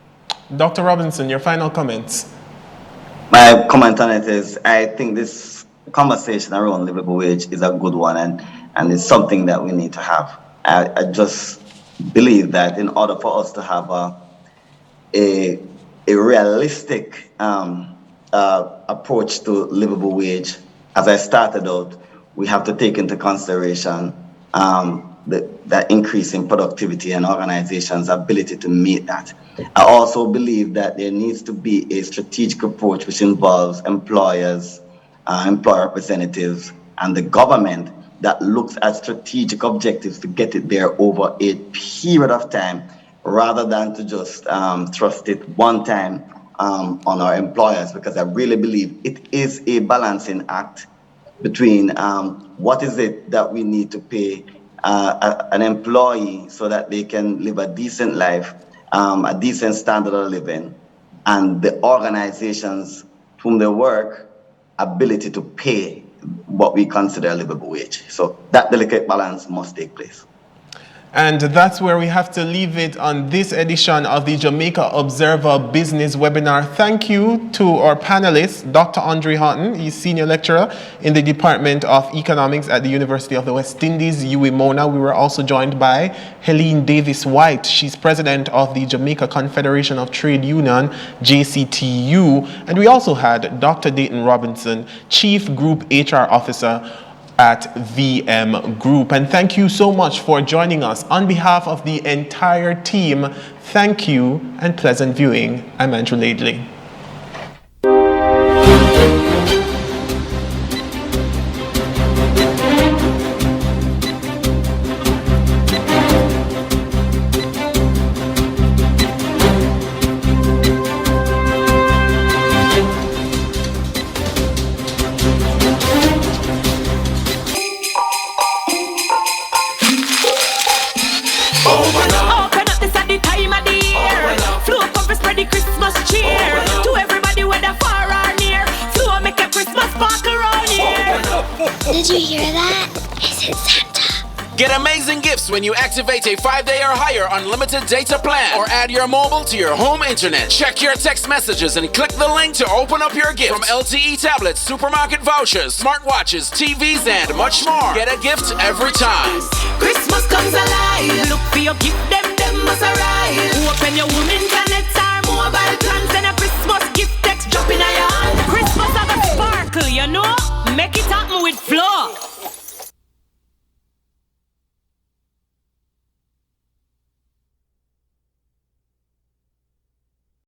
Dr. Robinson, your final comments. My comment on it is, I think this conversation around livable wage is a good one, and it's something that we need to have. I just believe that in order for us to have a realistic approach to livable wage, as I started out, we have to take into consideration that increase in productivity and organizations' ability to meet that. I also believe that there needs to be a strategic approach which involves employers, employer representatives, and the government that looks at strategic objectives to get it there over a period of time, rather than to just thrust it one time on our employers, because I really believe it is a balancing act between what is it that we need to pay an employee so that they can live a decent life, a decent standard of living, and the organizations whom they work ability to pay what we consider a livable wage. So that delicate balance must take place. And that's where we have to leave it on this edition of the Jamaica Observer Business Webinar. Thank you to our panelists, Dr. Andre Houghton, he's Senior Lecturer in the Department of Economics at the University of the West Indies, UWI Mona. We were also joined by Helene Davis White. She's President of the Jamaica Confederation of Trade Union, JCTU. And we also had Dr. Dayton Robinson, Chief Group HR Officer at VM Group. And thank you so much for joining us. On behalf of the entire team, thank you and pleasant viewing. I'm Andrew Laidley. Did you hear that? I said Santa. Get amazing gifts when you activate a 5-day or higher unlimited data plan or add your mobile to your home internet. Check your text messages and click the link to open up your gift. From LTE tablets, supermarket vouchers, smartwatches, TVs, and much more. Get a gift every time. Christmas comes alive. Look for your gift, them must arrive. Open your woman connects our mobile plans and a Christmas gift text drop in a hand. Christmas have a sparkle, you know? Make it happen with flow.